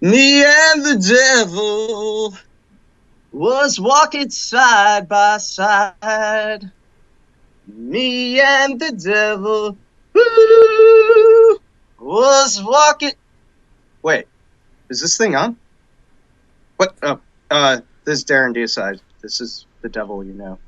Me and the devil was walking side by side. Me and the devil was walking. Wait, is this thing on? What? This is Darren Deicide. This is the devil you know.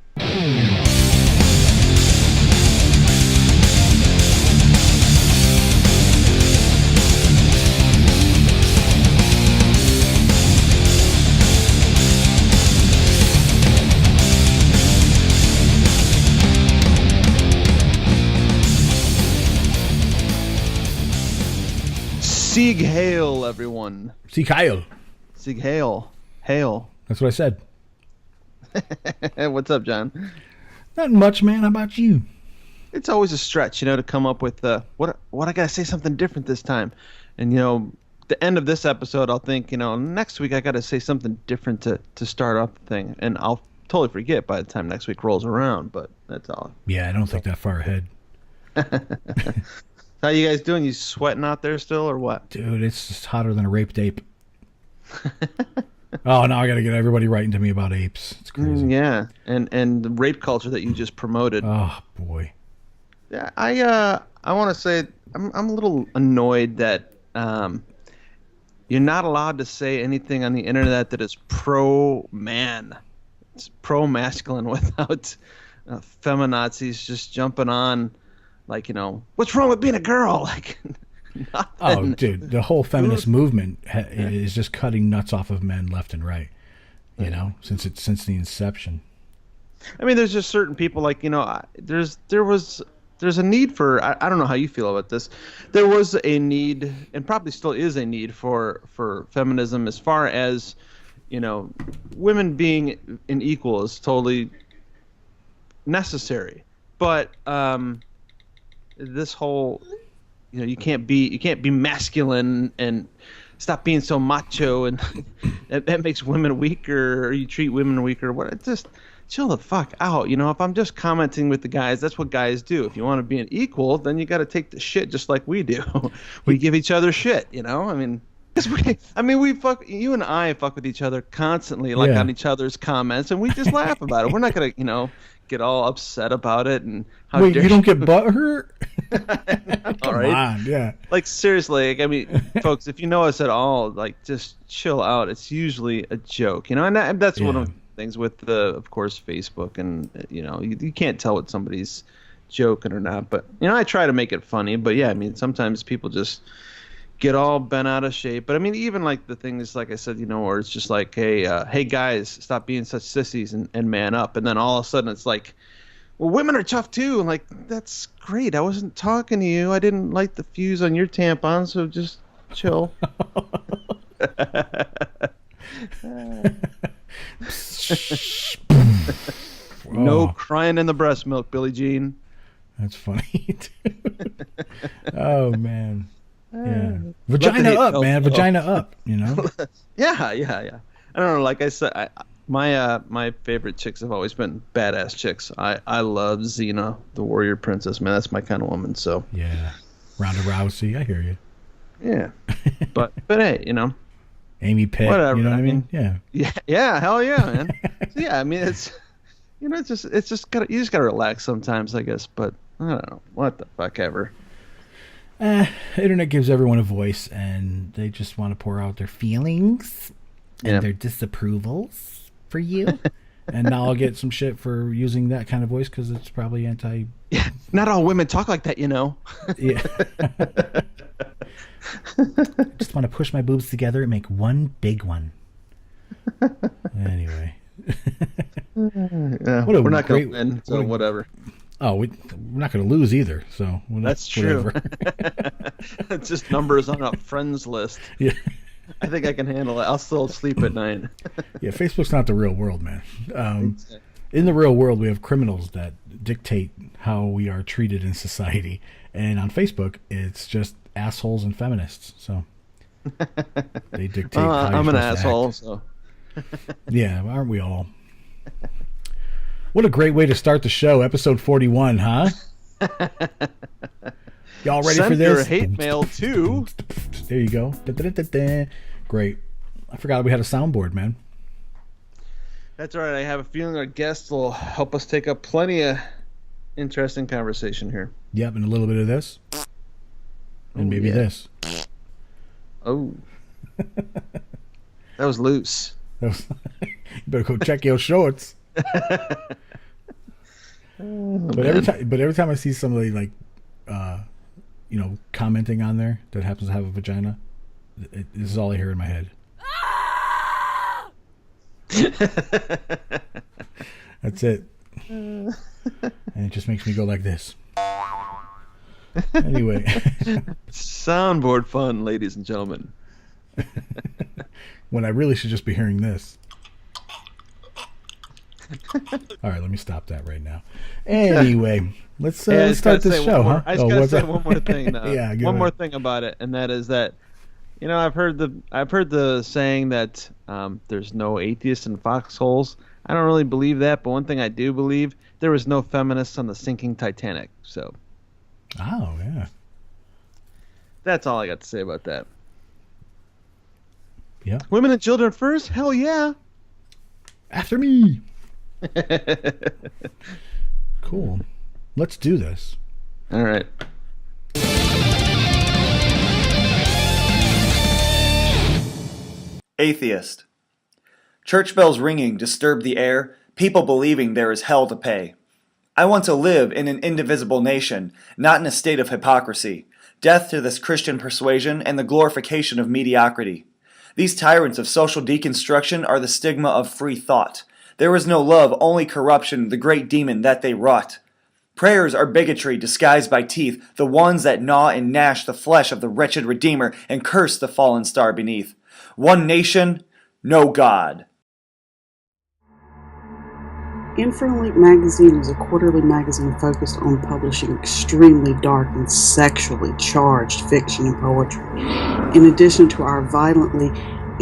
Sieg Heil, everyone. Sieg Heil. Sieg Heil. Hail. That's what I said. What's up, John? Not much, man. How about you? It's always a stretch, to come up with what I gotta say something different this time. And the end of this episode, I'll think, next week I gotta say something different to start off the thing, and I'll totally forget by the time next week rolls around. But that's all. Yeah, I don't think that far ahead. How you guys doing? You sweating out there still, or what? Dude, it's just hotter than a raped ape. Oh, now I got to get everybody writing to me about apes. It's crazy. Yeah, and the rape culture that you just promoted. Oh boy. Yeah, I want to say I'm a little annoyed that you're not allowed to say anything on the internet that is pro man. It's pro masculine without feminazis just jumping on. Like, what's wrong with being a girl? Like, nothing. Oh, dude, the whole feminist movement is just cutting nuts off of men left and right. Since the inception. I mean, there's just certain people like there's a need for I don't know how you feel about this. There was a need, and probably still is a need for feminism as far as women being an equal is totally necessary, but this whole you can't be masculine and stop being so macho, and that makes women weaker, or you treat women weaker. What? Just chill the fuck out. If I'm just commenting with the guys, that's what guys do. If you want to be an equal, then you got to take the shit just like we do. We give each other shit. I mean, we fuck. You and I fuck with each other constantly, like on each other's comments, and we just laugh about it. We're not gonna get all upset about it. And how wait, dare you don't get butthurt? All right. On, yeah. Like, seriously, folks, if you know us at all, like, just chill out. It's usually a joke, and that's one of the things with of course, Facebook, and you can't tell what somebody's joking or not. But I try to make it funny. But yeah, sometimes people just get all bent out of shape. But even like the things, like I said, where it's just like, hey guys, stop being such sissies and man up. And then all of a sudden it's like, well, women are tough too. I'm like, that's great. I wasn't talking to you. I didn't light the fuse on your tampon, so just chill. No crying in the breast milk, Billie Jean. That's funny. Oh man. Yeah. Vagina up, man. Vagina up, Yeah. I don't know. Like I said, my favorite chicks have always been badass chicks. I love Xena, the warrior princess, man. That's my kind of woman. So yeah. Ronda Rousey, I hear you. Yeah. But hey, Amy Pitt, whatever. You know what I mean? Yeah. Yeah, hell yeah, man. So yeah, it's it's just you just gotta relax sometimes, I guess. But I don't know. What the fuck ever. Internet gives everyone a voice, and they just want to pour out their feelings and their disapprovals for you. And now I'll get some shit for using that kind of voice because it's probably anti. Yeah, not all women talk like that, Yeah. Just want to push my boobs together and make one big one. Anyway. We're not going to win, so whatever. Oh, we're not going to lose either. So that's true. It's just numbers on a friends list. Yeah, I think I can handle it. I'll still sleep at night. Yeah, Facebook's not the real world, man. In the real world, we have criminals that dictate how we are treated in society, and on Facebook, it's just assholes and feminists. So they dictate. I'm an asshole, so. Yeah, aren't we all? What a great way to start the show, episode 41, huh? Y'all ready for this? Send your hate mail too. There you go. Great. I forgot we had a soundboard, man. That's all right. I have a feeling our guests will help us take up plenty of interesting conversation here. Yep, and a little bit of this. And maybe this. Oh. That was loose. You better go check your shorts. But every time I see somebody like, commenting on there that happens to have a vagina, this is all I hear in my head. That's it. And it just makes me go like this. Anyway. Soundboard fun, ladies and gentlemen. When I really should just be hearing this. All right, let me stop that right now. Anyway, let's start this show, huh? I just gotta say one more thing. Yeah, one more thing about it, and that is that, I've heard the saying that there's no atheists in foxholes. I don't really believe that, but one thing I do believe, there was no feminists on the sinking Titanic. So. Oh yeah. That's all I got to say about that. Yeah. Women and children first? Hell yeah. After me. Cool. Let's do this. All right. Atheist. Church bells ringing disturb the air, people believing there is hell to pay. I want to live in an indivisible nation, not in a state of hypocrisy. Death to this Christian persuasion and the glorification of mediocrity. These tyrants of social deconstruction are the stigma of free thought. There is no love, only corruption, the great demon that they wrought. Prayers are bigotry disguised by teeth, the ones that gnaw and gnash the flesh of the wretched Redeemer and curse the fallen star beneath. One nation, no God. Infernal Link magazine is a quarterly magazine focused on publishing extremely dark and sexually charged fiction and poetry. In addition to our violently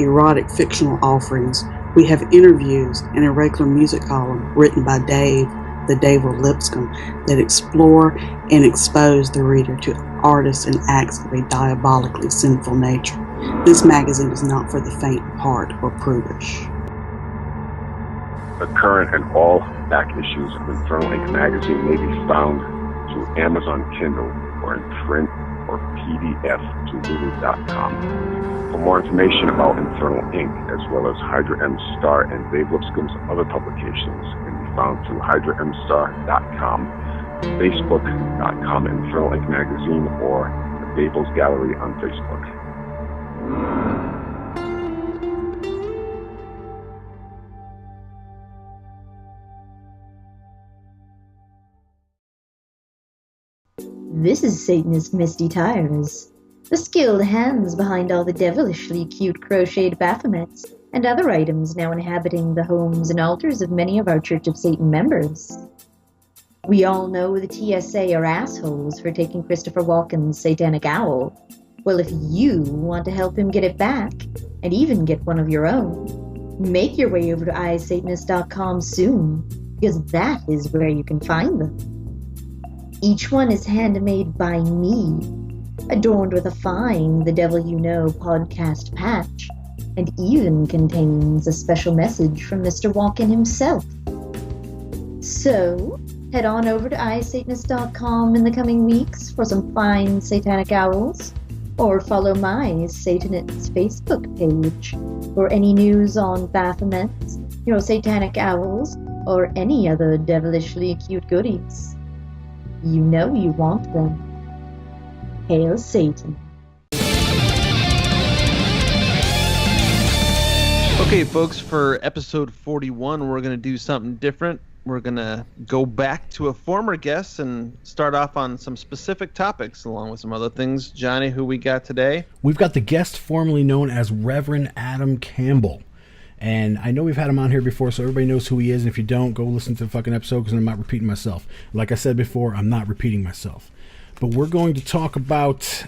erotic fictional offerings, we have interviews and a regular music column written by Dave, the Dave of Lipscomb, that explore and expose the reader to artists and acts of a diabolically sinful nature. This magazine is not for the faint of heart or prudish. The current and all back issues of Infernal Ink magazine may be found through Amazon Kindle or in print or PDF to Lulu.com. For more information about Infernal Ink, as well as Hydra M Star and Dave Lipscomb's other publications, can be found through HydraMStar.com, Facebook.com Infernal Ink magazine, or the Babel's Gallery on Facebook. This is Satanist Misty Tires, the skilled hands behind all the devilishly cute crocheted Baphomets and other items now inhabiting the homes and altars of many of our Church of Satan members. We all know the TSA are assholes for taking Christopher Walken's satanic owl. Well, if you want to help him get it back, and even get one of your own, make your way over to iSatanist.com soon, because that is where you can find them. Each one is handmade by me, adorned with a fine The Devil You Know podcast patch, and even contains a special message from Mr. Walken himself. So, head on over to iSatanist.com in the coming weeks for some fine satanic owls, or follow my Satanist Facebook page for any news on Baphomets, your satanic owls, or any other devilishly cute goodies. You know you want them. Hail Satan. Okay, folks, for episode 41, we're going to do something different. We're going to go back to a former guest and start off on some specific topics along with some other things. Johnny, who we got today? We've got the guest formerly known as Reverend Adam Campbell. And I know we've had him on here before, so everybody knows who he is. And if you don't, go listen to the fucking episode because I'm not repeating myself. Like I said before, I'm not repeating myself. But we're going to talk about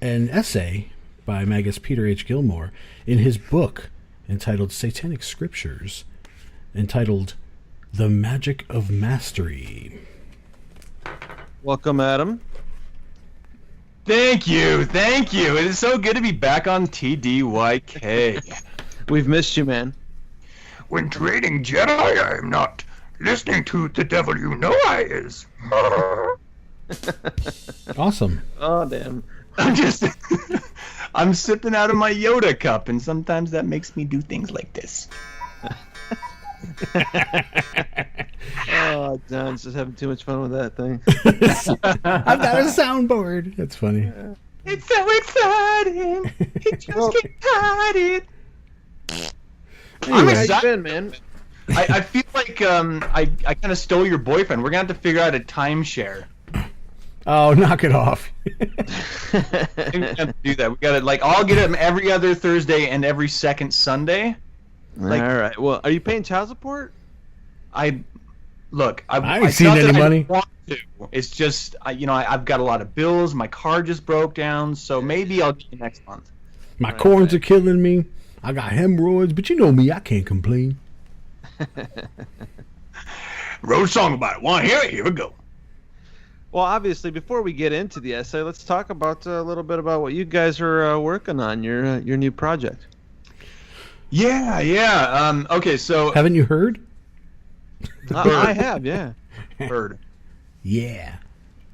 an essay by Magus Peter H. Gilmore in his book entitled Satanic Scriptures, entitled The Magic of Mastery. Welcome, Adam. Thank you. It is so good to be back on TDYK. We've missed you, man. When trading Jedi, I am not listening to the devil you know I is. Awesome. Oh, damn. I'm sipping out of my Yoda cup, and sometimes that makes me do things like this. Oh, John's just having too much fun with that thing. I've got a soundboard. That's funny. It's so exciting. It just get excited. I'm How you excited. been, man? I feel like I kind of stole your boyfriend. We're gonna have to figure out a timeshare. Oh, knock it off. We have to do that. We gotta I'll get him every other Thursday and every second Sunday. All right. Well, are you paying child support? I ain't seen any money. Want to. It's just I've got a lot of bills. My car just broke down, so maybe I'll get you next month. My corns are killing me. I got hemorrhoids, but you know me, I can't complain. Wrote a song about it. Want to hear it? Here we go. Well, obviously, before we get into the essay, let's talk about a little bit about what you guys are working on, your new project. Yeah. Okay, so Haven't you heard? I have, yeah. bird. Yeah.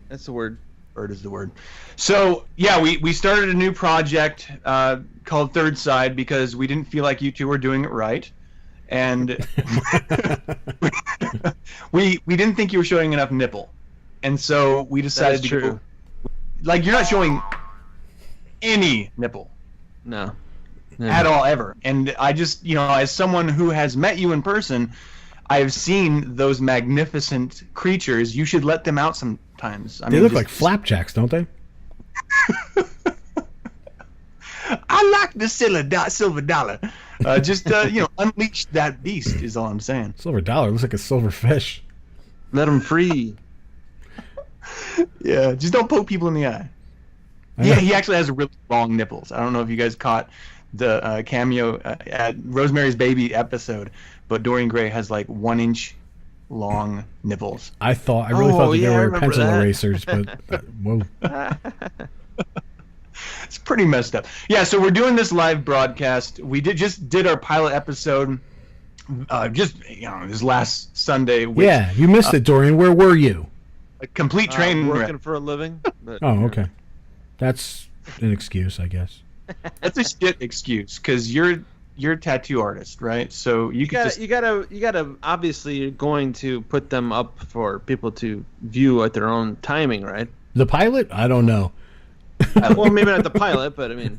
That's the word. Bird is the word. So yeah, we started a new project called Third Side because we didn't feel like you two were doing it right, and we didn't think you were showing enough nipple, and so we decided to go. You're not showing any nipple. No. At all, ever. And I just, as someone who has met you in person, I have seen those magnificent creatures. You should let them out sometimes. They look like flapjacks, don't they? I like the silver dollar. Unleash that beast is all I'm saying. Silver dollar looks like a silver fish. Let them free. Yeah, just don't poke people in the eye. Yeah, he actually has really long nipples. I don't know if you guys caught the cameo at Rosemary's Baby episode, but Dorian Gray has 1 inch long nipples. I really thought that they were pencil that. erasers, but whoa. It's pretty messed up. Yeah, so we're doing this live broadcast. We just did our pilot episode this last Sunday. Which, yeah, you missed it, Dorian. Where were you? A complete train wreck. Working for a living. But, Oh, okay. That's an excuse, I guess. That's a shit excuse because you're a tattoo artist, right? So you gotta obviously you're going to put them up for people to view at their own timing, right? The pilot? I don't know. Well, maybe not the pilot, but I mean,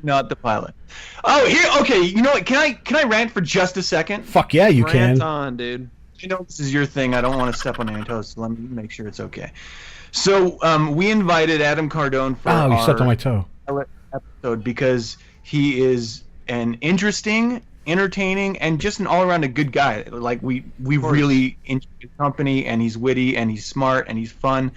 not the pilot. Oh, here. Okay, you know what? Can I rant for just a second? Fuck yeah, you rant can. on, dude. I know this is your thing. I don't want to step on any toes, so let me make sure it's okay. So we invited Adam Cardone for Oh, you stepped on my toe. episode because he is an interesting, entertaining, and just an all-around a good guy. We really enjoy his company, and he's witty, and he's smart, and he's fun.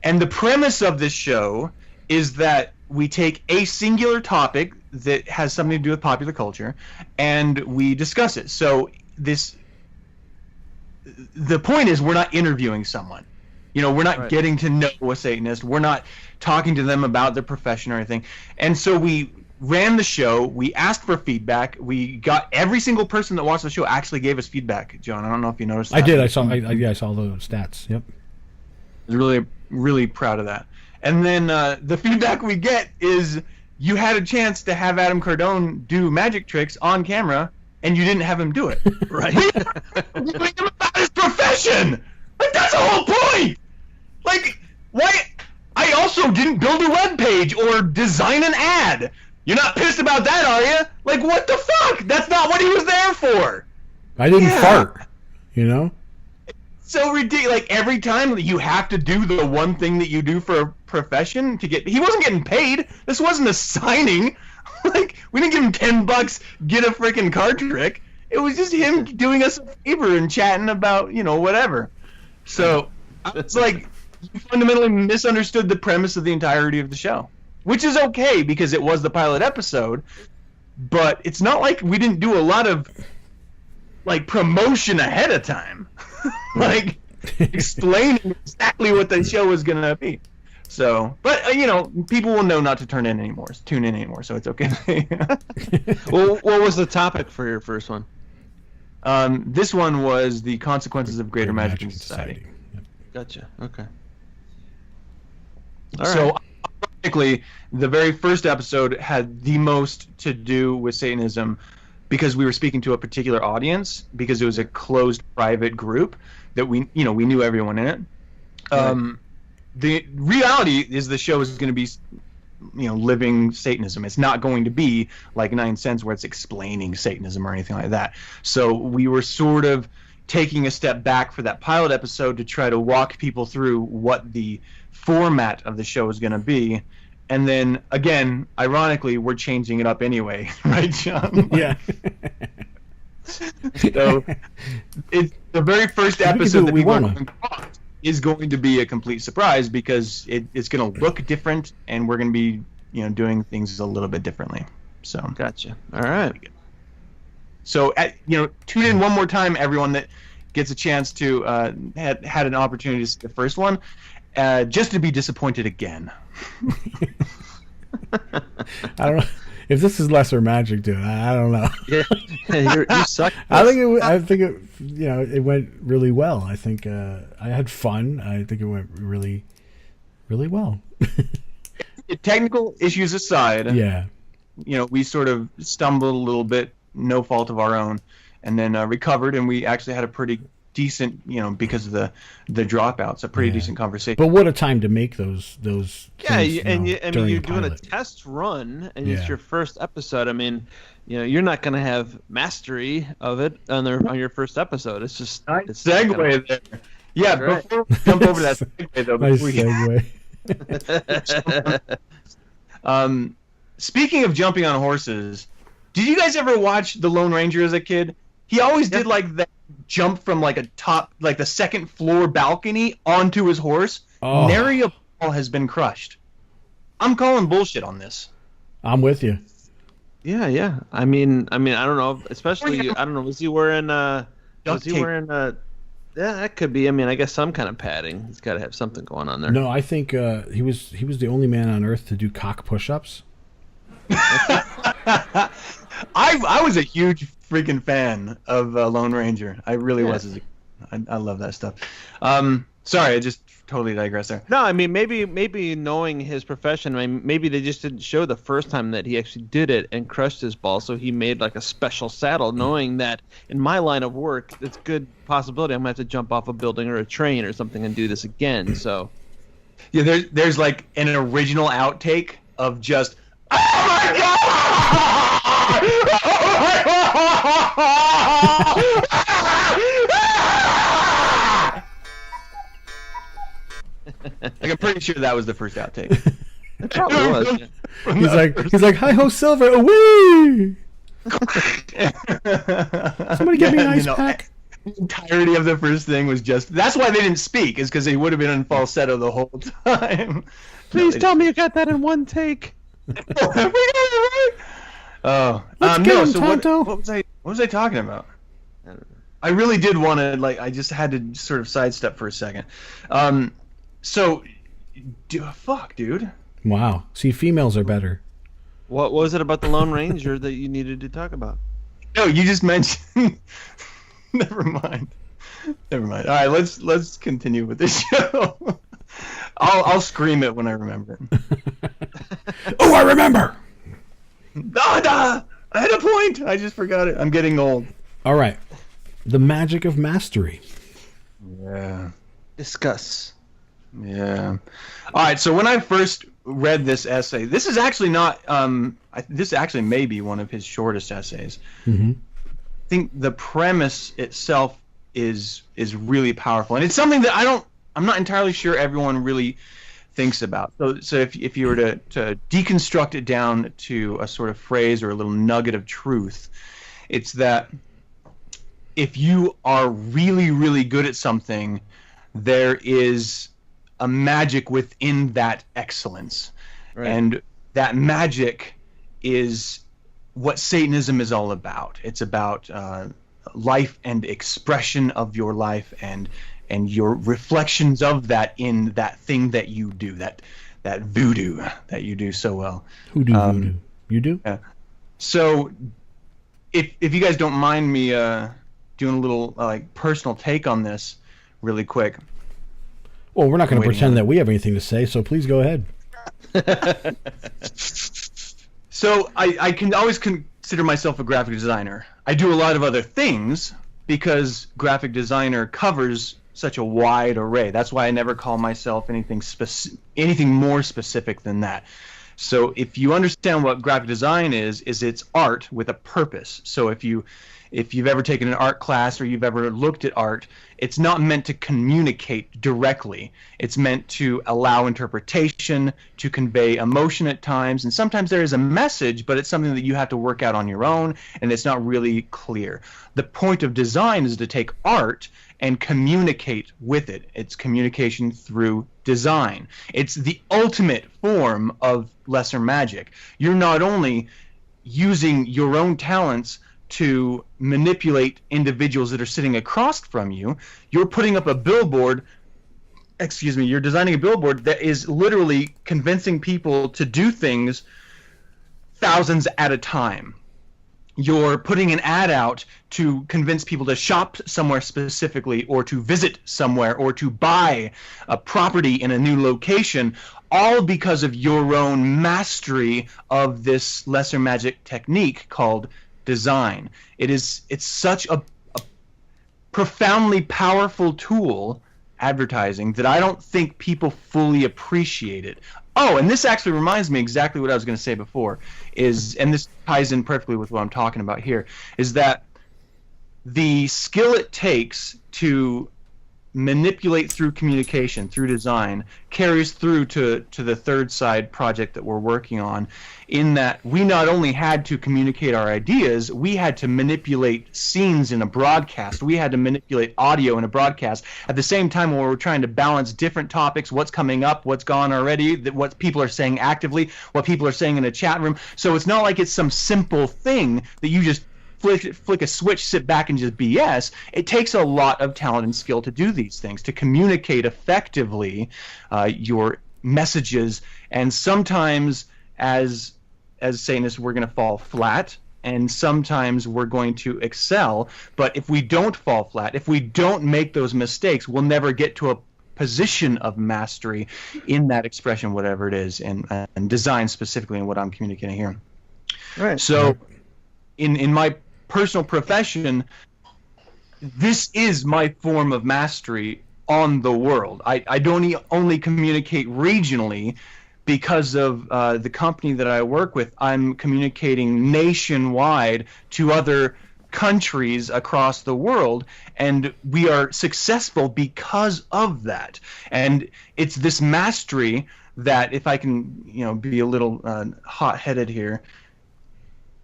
And the premise of this show is that we take a singular topic that has something to do with popular culture, and we discuss it. So the point is we're not interviewing someone. We're not getting to know a Satanist. We're not talking to them about their profession or anything. And so we ran the show. We asked for feedback. We got every single person that watched the show actually gave us feedback. John, I don't know if you noticed that. I did. I saw the stats. Yep. I was really, really proud of that. And then the feedback we get is you had a chance to have Adam Cardone do magic tricks on camera, and you didn't have him do it. Right. You're doing him about his profession. That's the whole point. Why? I also didn't build a web page or design an ad. You're not pissed about that, are you? What the fuck? That's not what he was there for. I didn't fart. So ridiculous. Every time you have to do the one thing that you do for a profession to get. He wasn't getting paid. This wasn't a signing. We didn't give him $10. Get a freaking card trick. It was just him doing us a favor and chatting about whatever. So it's you fundamentally misunderstood the premise of the entirety of the show, which is okay because it was the pilot episode. But it's not like we didn't do a lot of promotion ahead of time. Explaining exactly what the show was gonna be. So, but people will know not to tune in anymore, so it's okay. Well, what was the topic for your first one? This one was the consequences of greater magic in society. Yep. Gotcha. Okay. So, ironically, the very first episode had the most to do with Satanism because we were speaking to a particular audience, because it was a closed, private group that we knew everyone in it. Right. The reality is the show is going to be, living Satanism. It's not going to be like 9 Cents where it's explaining Satanism or anything like that. So we were sort of taking a step back for that pilot episode to try to walk people through what the format of the show is going to be. And then, again, ironically, we're changing it up anyway. Right, John? Yeah. So it's the very first episode that people are going to watch is going to be a complete surprise because it's going to look different, and we're going to be doing things a little bit differently. So Gotcha. All right. So tune in one more time, everyone that gets a chance to had an opportunity to see the first one, just to be disappointed again. I don't know if this is lesser magic, dude. I don't know. Yeah, you suck. I think it went really well. I think I had fun. I think it went really, really well. Technical issues aside, Yeah. We sort of stumbled a little bit, no fault of our own, and then recovered, and we actually had a pretty decent, because of the dropouts, a pretty decent conversation. But what a time to make those Yeah, things, you're doing a pilot. test run, and Yeah. it's your first episode. I mean, you're not going to have mastery of it on your first episode. It's just Nice segue there. Yeah, Right. before we jump over that segue, though, Nice segue. Speaking of jumping on horses, did you guys ever watch The Lone Ranger as a kid? He always did like that jump from like the second floor balcony onto his horse. Oh. Nary a ball has been crushed. I'm calling bullshit on this. I'm with you. Yeah. I mean, I don't know. Especially, I don't know. Was he wearing? Was he tape. wearing? Yeah, that could be. I mean, I guess some kind of padding. He's got to have something going on there. No, I think he was the only man on earth to do cock push-ups. I was a huge freaking fan of Lone Ranger. I really was. I love that stuff. Sorry, I just totally digressed there. No, I mean maybe knowing his profession, I mean, maybe they just didn't show the first time that he actually did it and crushed his ball, so he made like a special saddle, knowing that in my line of work, it's good possibility I'm gonna have to jump off a building or a train or something and do this again. So yeah, there's like an original outtake of just oh my god! Like, I'm pretty sure that was the first outtake. it probably was. Yeah. He's like, hi ho Silver, away! Somebody get me an ice pack. The entirety of the first thing was just that's why they didn't speak, is because they would have been in falsetto the whole time. Please tell me you got that in one take. Oh, Let's get no. him, So Tonto. what was I talking about? I really did want to, like, I just had to sort of sidestep for a second. So, fuck, dude. Wow. See, females are better. What was it about the Lone Ranger that you needed to talk about? No, you just mentioned. Never mind. All right, let's continue with this show. I'll scream it when I remember it. Oh, I remember. I had a point. I just forgot it. I'm getting old. All right. The magic of mastery. Yeah. Discuss. Yeah. All right. So when I first read this essay, this is actually not. This actually may be one of his shortest essays. Mm-hmm. I think the premise itself is really powerful, and it's something that I'm not entirely sure everyone really thinks about. So if you were to deconstruct it down to a sort of phrase or a little nugget of truth, it's that if you are really, really good at something, there is a magic within that excellence. Right. And that magic is what Satanism is all about. It's about life and expression of your life and and your reflections of that in that thing that you do, that voodoo that you do so well. Who do voodoo? You do? Yeah. So, if you guys don't mind me doing a little like personal take on this, really quick. Well, we're not going to pretend that we have anything to say, so please go ahead. So I can always consider myself a graphic designer. I do a lot of other things because graphic designer covers such a wide array. That's why I never call myself anything more specific than that. So if you understand what graphic design is it's art with a purpose. So if you've ever taken an art class or you've ever looked at art, it's not meant to communicate directly. It's meant to allow interpretation, to convey emotion at times, and sometimes there is a message, but it's something that you have to work out on your own, and it's not really clear. The point of design is to take art and communicate with it. It's communication through design. It's the ultimate form of lesser magic. You're not only using your own talents to manipulate individuals that are sitting across from you, you're putting up a billboard, you're designing a billboard that is literally convincing people to do things thousands at a time. You're putting an ad out to convince people to shop somewhere specifically, or to visit somewhere, or to buy a property in a new location, all because of your own mastery of this lesser magic technique called design. It's such a profoundly powerful tool, advertising, that I don't think people fully appreciate it. Oh, and this actually reminds me exactly what I was going to say before, and this ties in perfectly with what I'm talking about here, is that the skill it takes to manipulate through communication, through design, carries through to the third side project that we're working on, in that we not only had to communicate our ideas, we had to manipulate scenes in a broadcast, we had to manipulate audio in a broadcast, at the same time when we're trying to balance different topics, what's coming up, what's gone already, what people are saying actively, what people are saying in a chat room. So it's not like it's some simple thing that you just flick a switch, sit back, and just BS. It takes a lot of talent and skill to do these things, to communicate effectively your messages. And sometimes, as Satanists, we're going to fall flat, and sometimes we're going to excel. But if we don't fall flat, if we don't make those mistakes, we'll never get to a position of mastery in that expression, whatever it is, and design specifically in what I'm communicating here. Right. So in my personal profession, this is my form of mastery on the world. I don't only communicate regionally. Because of the company that I work with, I'm communicating nationwide to other countries across the world, and we are successful because of that. And it's this mastery that, if I can, be a little hot-headed here,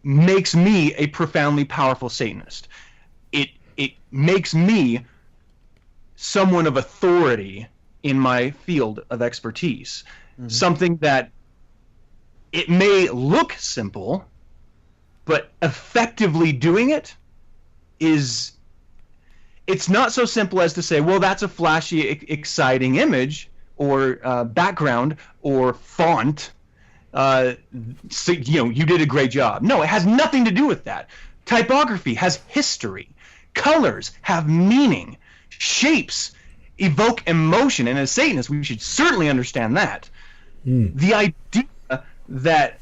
makes me a profoundly powerful Satanist. It makes me someone of authority in my field of expertise. Mm-hmm. Something that it may look simple, but effectively doing it it's not so simple as to say, well, that's a flashy, exciting image or background or font. So, you did a great job. No, it has nothing to do with that. Typography has history. Colors have meaning. Shapes evoke emotion, and as Satanists, we should certainly understand that. The idea that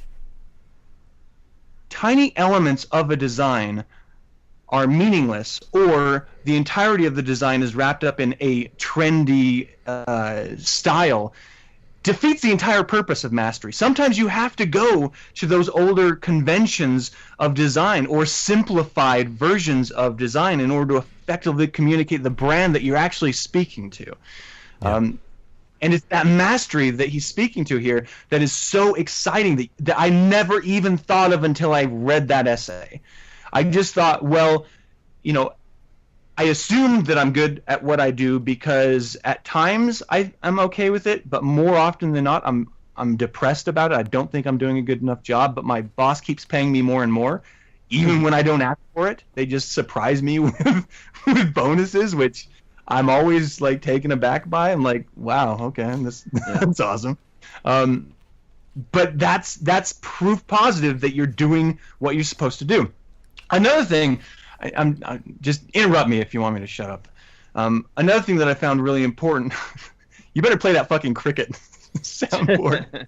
tiny elements of a design are meaningless, or the entirety of the design is wrapped up in a trendy style, defeats the entire purpose of mastery. Sometimes you have to go to those older conventions of design or simplified versions of design in order to effectively communicate the brand that you're actually speaking to. Yeah. And it's that mastery that he's speaking to here that is so exciting that I never even thought of until I read that essay. I just thought, well, I assumed that I'm good at what I do because at times I'm okay with it, but more often than not, I'm depressed about it. I don't think I'm doing a good enough job, but my boss keeps paying me more and more, even when I don't ask for it. They just surprise me with bonuses, which I'm always like taken aback by. I'm like, wow, okay, that's awesome. But that's proof positive that you're doing what you're supposed to do. Another thing, I'm just interrupt me if you want me to shut up. Another thing that I found really important. You better play that fucking cricket soundboard.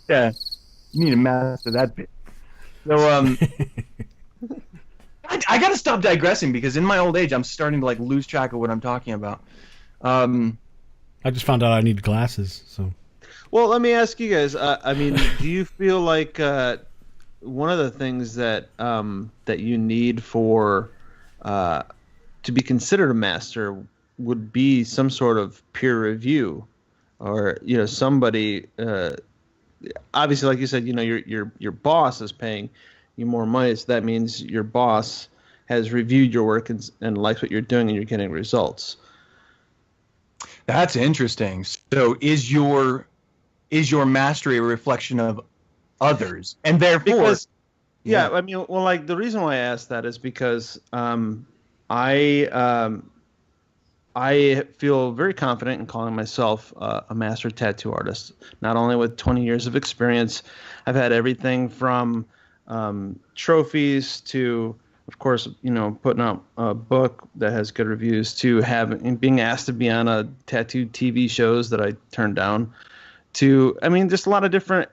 Yeah, you need to master that bit. So I gotta stop digressing because in my old age I'm starting to like lose track of what I'm talking about. I just found out I need glasses. So. Well, let me ask you guys. I mean, do you feel like one of the things that that you need for to be considered a master would be some sort of peer review, or somebody. Obviously, like you said, your boss is paying you more money, so that means your boss has reviewed your work and likes what you're doing, and you're getting results. That's interesting. So, is your mastery a reflection of others, and therefore? Yeah, I mean, well, like the reason why I asked that is because I feel very confident in calling myself a master tattoo artist. Not only with 20 years of experience, I've had everything from trophies to, of course, putting out a book that has good reviews, to being asked to be on a tattoo TV shows that I turned down, to, I mean, just a lot of different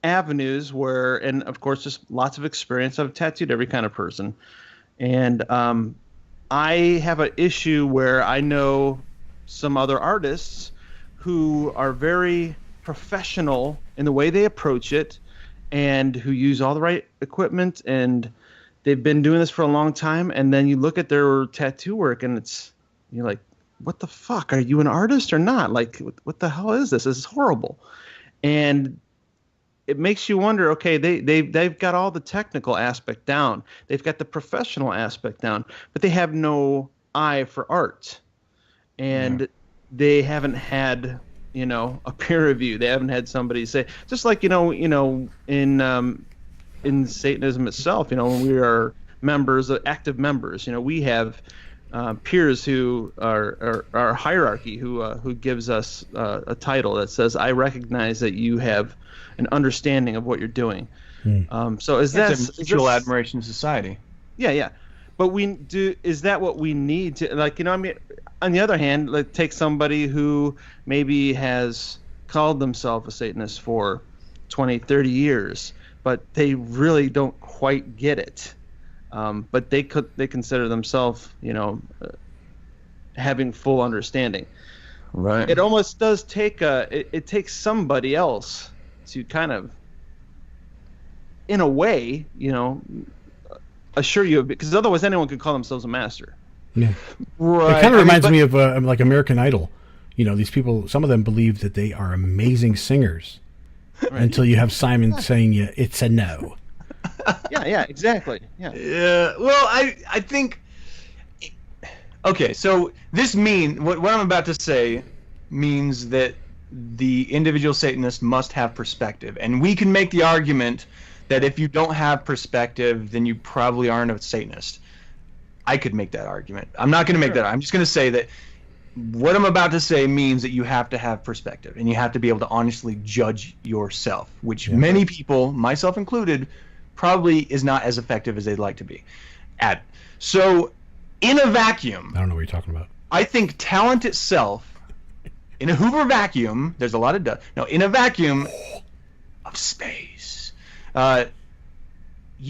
avenues and of course, just lots of experience. I've tattooed every kind of person. And I have an issue where I know some other artists who are very professional in the way they approach it and who use all the right equipment, and they've been doing this for a long time. And then you look at their tattoo work and you're like, what the fuck? Are you an artist or not? Like, what the hell is this? This is horrible. And it makes you wonder, okay, they've got all the technical aspect down. They've got the professional aspect down, but they have no eye for art. And they haven't had, a peer review. They haven't had somebody say, just like, in Satanism itself, when we are members, active members, we have peers who are our hierarchy who gives us a title that says, I recognize that you have an understanding of what you're doing. So is that a mutual admiration society? Yeah. But is that what we need to, like, I mean, on the other hand, like, take somebody who maybe has called themselves a Satanist for 20, 30 years, but they really don't quite get it. But they consider themselves, having full understanding. Right. It almost does take it takes somebody else to kind of, in a way, assure you of it, because otherwise anyone could call themselves a master. Yeah. Right. It kind of reminds me of like American Idol. These people, some of them believe that they are amazing singers until you have Simon saying it's a no. Yeah, exactly. Yeah. Well, I think. Okay, so this what I'm about to say means that the individual Satanist must have perspective, and we can make the argument that if you don't have perspective, then you probably aren't a Satanist. I could make that argument. I'm not going to make that. I'm just going to say that what I'm about to say means that you have to have perspective, and you have to be able to honestly judge yourself, which many people, myself included, probably is not as effective as they'd like to be at. So, in a vacuum, I don't know what you're talking about. I think talent itself, in a Hoover vacuum, there's a lot of dust. No, in a vacuum of space, I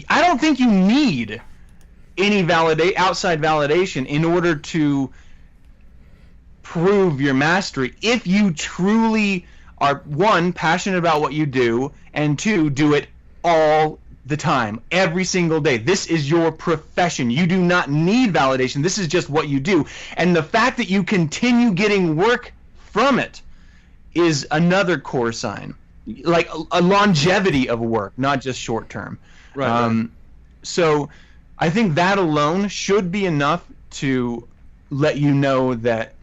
don't think you need any outside validation in order to prove your mastery if you truly are, one, passionate about what you do, and two, do it all the time, every single day. This is your profession. You do not need validation. This is just what you do. And the fact that you continue getting work from it is another core sign, like a longevity of work, not just short term. Right. So I think that alone should be enough to let you know that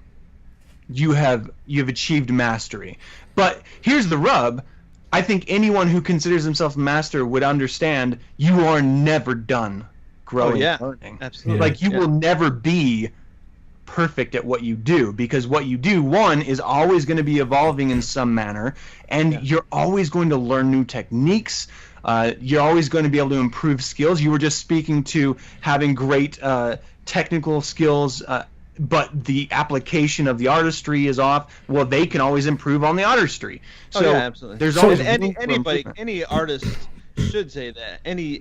you've achieved mastery. But here's the rub. I think anyone who considers themselves master would understand you are never done growing and learning. Absolutely. Like, you will never be perfect at what you do, because what you do, one, is always going to be evolving in some manner, and you're always going to learn new techniques. You're always going to be able to improve skills. You were just speaking to having great technical skills, but the application of the artistry is off. Well, they can always improve on the artistry. So yeah, absolutely. There's always any artist should say that. Any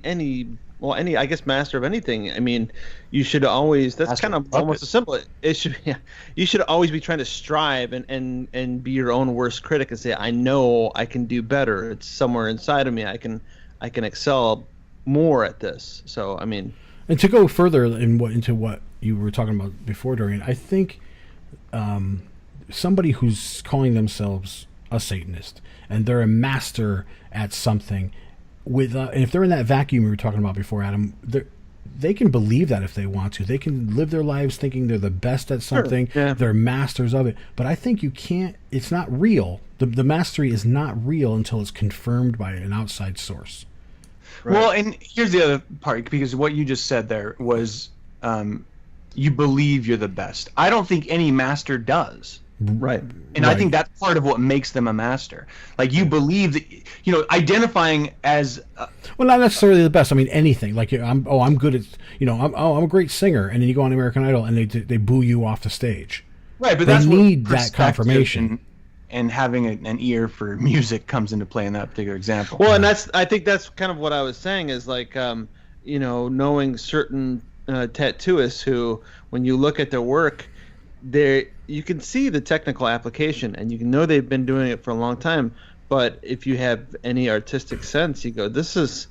I guess master of anything. I mean, you should always. That's Master kind of of almost puppets. as simple. It should. Yeah, you should always be trying to strive and be your own worst critic and say, I know I can do better. It's somewhere inside of me. I can excel more at this. So I mean. And to go further into what you were talking about before, Dorian, I think somebody who's calling themselves a Satanist and they're a master at something, and if they're in that vacuum we were talking about before, Adam, they can believe that if they want to. They can live their lives thinking they're the best at something. Sure, yeah. They're masters of it. But I think you can't. It's not real. The mastery is not real until it's confirmed by an outside source. Right. Well, and here's the other part, because what you just said there was you believe you're the best. I don't think any master does. Right. And I think that's part of what makes them a master. Like, you believe that, identifying as... well, not necessarily the best. I mean, anything. Like, I'm good at, I'm a great singer. And then you go on American Idol and they boo you off the stage. Right, but they that's need what that confirmation. And having an ear for music comes into play in that particular example. Well, and I think that's kind of what I was saying is like, knowing certain tattooists who, when you look at their work, you can see the technical application and you can know they've been doing it for a long time. But if you have any artistic sense, you go, this is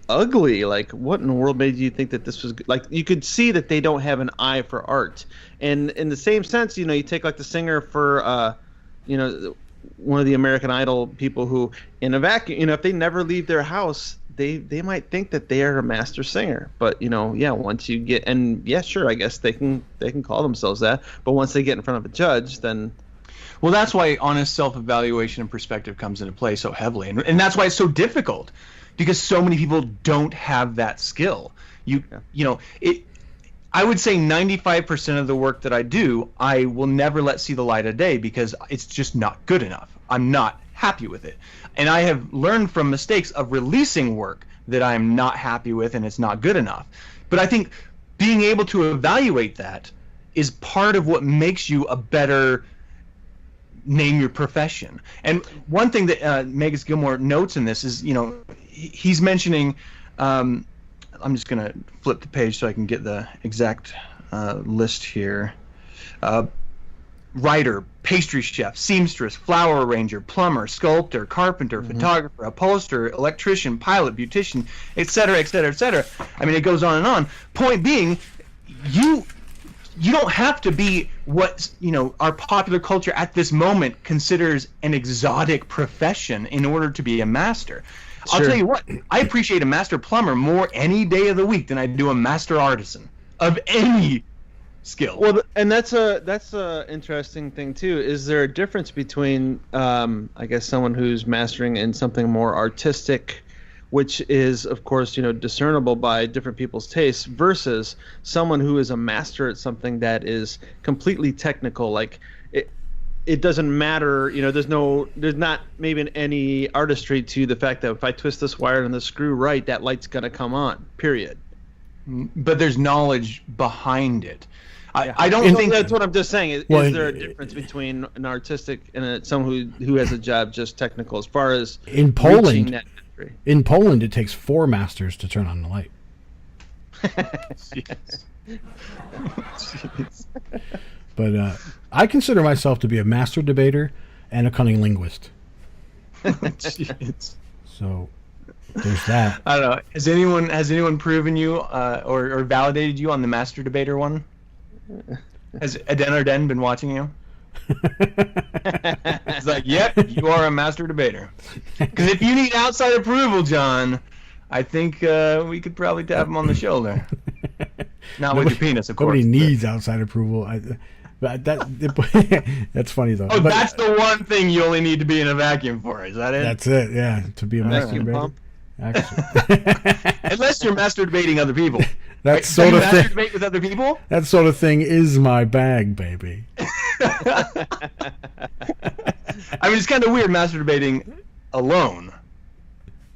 ugly. Like, what in the world made you think that this was good? Like, you could see that they don't have an eye for art. And in the same sense, you take like the singer for one of the American Idol people who, in a vacuum, if they never leave their house, they might think that they are a master singer. But once you get, and sure, I guess they can call themselves that. But once they get in front of a judge, then. Well, that's why honest self-evaluation and perspective comes into play so heavily, and that's why it's so difficult, because so many people don't have that skill. I would say 95% of the work that I do, I will never let see the light of day because it's just not good enough. I'm not happy with it. And I have learned from mistakes of releasing work that I'm not happy with and it's not good enough. But I think being able to evaluate that is part of what makes you a better name your profession. And one thing that Megas Gilmore notes in this is, he's mentioning... I'm just going to flip the page so I can get the exact list here. Writer, pastry chef, seamstress, flower arranger, plumber, sculptor, carpenter, photographer, upholsterer, electrician, pilot, beautician, etc., etc., etc. I mean, it goes on and on. Point being, you don't have to be what our popular culture at this moment considers an exotic profession in order to be a master. I'll tell you what, I appreciate a master plumber more any day of the week than I do a master artisan of any skill. Well, and that's a interesting thing too. Is there a difference between, I guess, someone who's mastering in something more artistic, which is, of course, discernible by different people's tastes, versus someone who is a master at something that is completely technical, like it doesn't matter, there's not maybe any artistry to the fact that if I twist this wire and the screw right, that light's going to come on, period. But there's knowledge behind it. I don't think that's what I'm just saying. Is there a difference between an artistic and someone who has a job just technical as far as in Poland? In Poland, it takes 4 masters to turn on the light. Jeez. But I consider myself to be a master debater and a cunning linguist. So there's that. I don't know. Has anyone proven you or validated you on the master debater one? Has Aden Arden been watching you? It's like, yep, you are a master debater. Because if you need outside approval, John, I think we could probably tap him on the shoulder. Not with your penis, of course. Nobody needs outside approval. That's funny though. Oh, that's the one thing you only need to be in a vacuum for. Is that it? That's it. Yeah, to be a master debater. Pump. Actually. Unless you're master debating other people. That sort of thing. Masturbate with other people? That sort of thing is my bag, baby. I mean, it's kind of weird masturbating alone.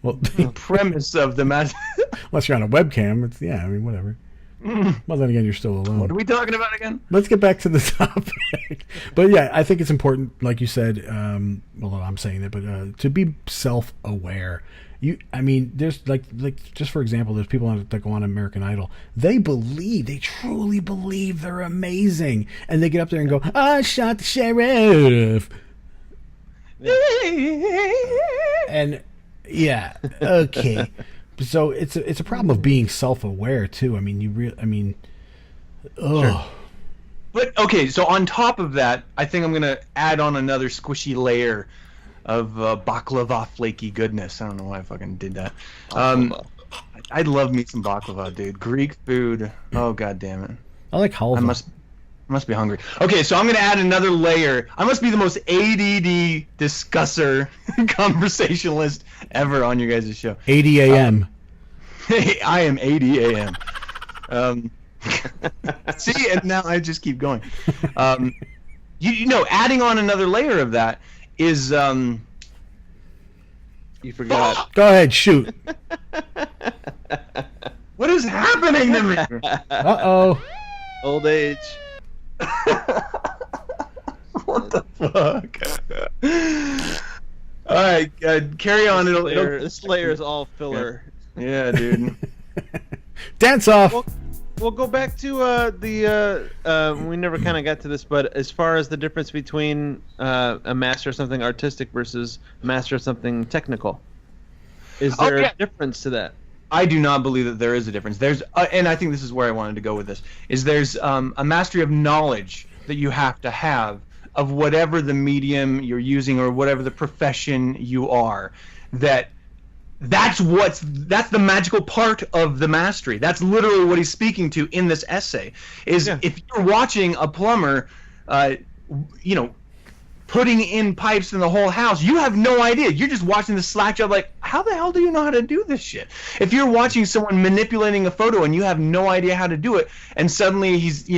Well, The premise of the unless you're on a webcam, it's whatever. Well, then again, you're still alone. What are we talking about again? Let's get back to the topic. But yeah, I think it's important, like you said. Well, I'm saying that, but to be self-aware. There's like just for example, there's people that go on American Idol. They truly believe they're amazing, and they get up there and go, "I shot the sheriff," and yeah, okay. So it's a problem of being self-aware too. Sure. But okay, so on top of that, I think I'm gonna add on another squishy layer of baklava flaky goodness. I don't know why I fucking did that. I'd love me some baklava, dude. Greek food. Oh god damn it. I like halva. I must be hungry. Okay, so I'm gonna add another layer. I must be the most ADD discusser conversationalist ever on your guys' show. 80 a.m. I am 80 a.m. See, and now I just keep going. Adding on another layer of that is You forgot. Go ahead, shoot. What is happening to me? Uh-oh. Old age. What the fuck? All right, carry on. This layer is all filler. Yeah, dude. Dance off. We'll go back to we never kind of got to this, but as far as the difference between a master of something artistic versus master of something technical, is there a difference to that? I do not believe that there is a difference. There's, and I think this is where I wanted to go with this, is there's a mastery of knowledge that you have to have of whatever the medium you're using or whatever the profession you are. That's the magical part of the mastery. That's literally what he's speaking to in this essay. If you're watching a plumber, putting in pipes in the whole house, you have no idea. You're just watching the slack job like, how the hell do you know how to do this shit? If you're watching someone manipulating a photo and you have no idea how to do it, and suddenly he's,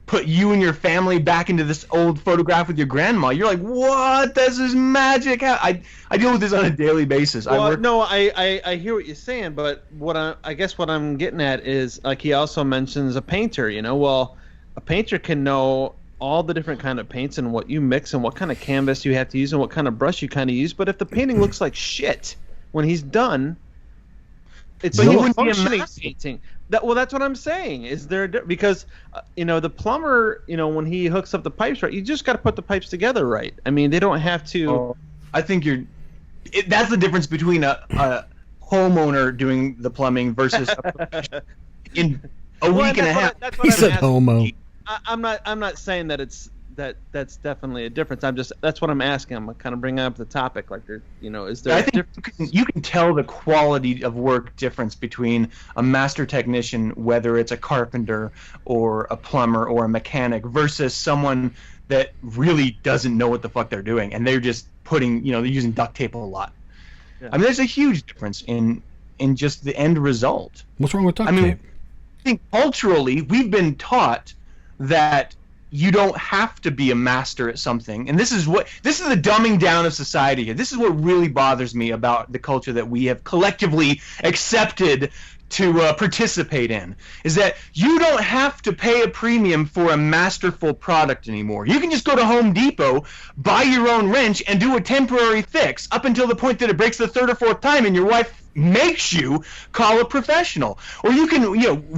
put you and your family back into this old photograph with your grandma, you're like, what? This is magic. I deal with this on a daily basis. Well, I hear what you're saying, but I guess what I'm getting at is, like, he also mentions a painter, well, a painter can know all the different kind of paints and what you mix and what kind of canvas you have to use and what kind of brush you kind of use. But if the painting looks like shit when he's done, it's still a functioning painting. That's what I'm saying. Is there because the plumber, when he hooks up the pipes right, you just got to put the pipes together right. I mean, they don't have to. I think that's the difference between a homeowner doing the plumbing versus in a week and a half. He said homo. I'm not saying that that's definitely a difference. That's what I'm asking. I'm kind of bringing up the topic, like is there? I think you can tell the quality of work difference between a master technician, whether it's a carpenter or a plumber or a mechanic, versus someone that really doesn't know what the fuck they're doing, and they're just putting, they're using duct tape a lot. Yeah. I mean, there's a huge difference in just the end result. What's wrong with duct tape? I think culturally we've been taught that you don't have to be a master at something, and this is the dumbing down of society here. This is what really bothers me about the culture that we have collectively accepted to participate in, is that you don't have to pay a premium for a masterful product anymore. You can just go to Home Depot, buy your own wrench, and do a temporary fix up until the point that it breaks the third or fourth time and your wife makes you call a professional. Or you can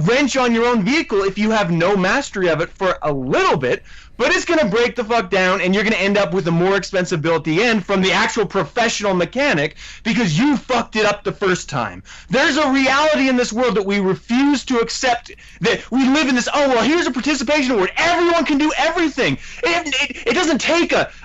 wrench on your own vehicle if you have no mastery of it for a little bit, but it's going to break the fuck down and you're going to end up with a more expensive bill at the end from the actual professional mechanic because you fucked it up the first time. There's a reality in this world that we refuse to accept, that we live in this, here's a participation award. Everyone can do everything. It doesn't take a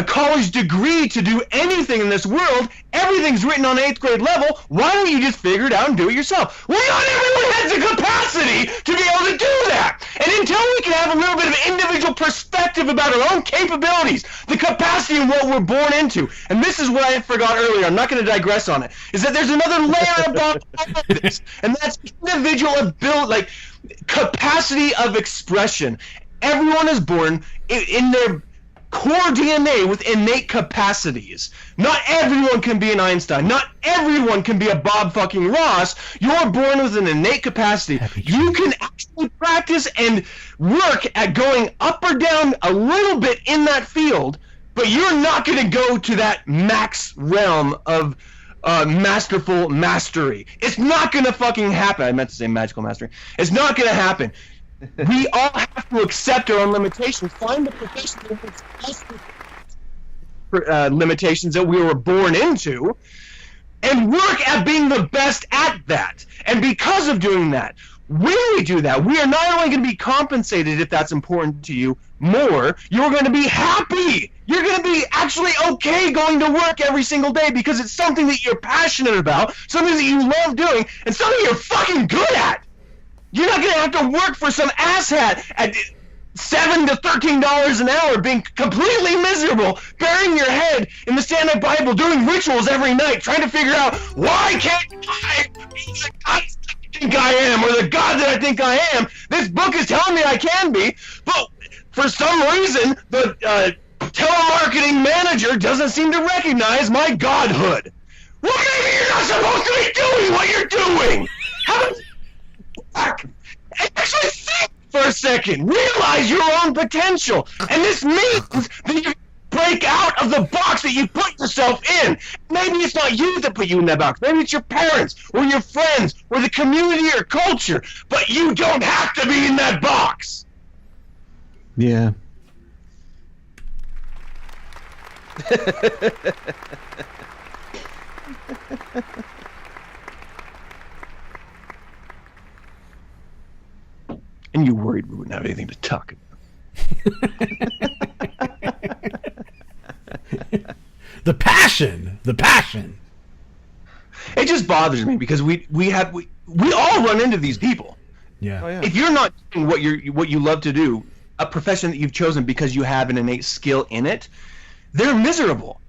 college degree to do anything in this world. Everything's written on 8th grade level. Why don't you just figure it out and do it yourself? Well, not everyone has the capacity to be able to do that. And until we can have a little bit of individual perspective about our own capabilities, the capacity of what we're born into. And this is what I forgot earlier. I'm not going to digress on it. Is that there's another layer about all of this, and that's individual ability, like capacity of expression. Everyone is born in their core DNA with innate capacities. Not everyone can be an Einstein. Not everyone can be a Bob fucking Ross. You're born with an innate capacity. You can actually practice and work at going up or down a little bit in that field, but you're not going to go to that max realm of masterful mastery. It's not going to fucking happen. I meant to say magical mastery. It's not going to happen. We all have to accept our own limitations, find the professional limitations that we were born into, and work at being the best at that. And because of doing that, when we do that, we are not only going to be compensated, if that's important to you, more, you're going to be happy. You're going to be actually okay going to work every single day because it's something that you're passionate about, something that you love doing, and something you're fucking good at. You're not going to have to work for some asshat at $7 to $13 an hour, being completely miserable, burying your head in the Standard Bible, doing rituals every night, trying to figure out why can't I be the God I think I am, or the God that I think I am. This book is telling me I can be, but for some reason, the telemarketing manager doesn't seem to recognize my godhood. Well, maybe you're not supposed to be doing what you're doing. How back and actually think for a second. Realize your own potential. And this means that you break out of the box that you put yourself in. Maybe it's not you that put you in that box. Maybe it's your parents or your friends or the community or culture. But you don't have to be in that box. Yeah. And you worried we wouldn't have anything to talk about. The passion. It just bothers me because we all run into these people. Yeah. Oh, yeah. If you're not doing what you love to do, a profession that you've chosen because you have an innate skill in it, they're miserable.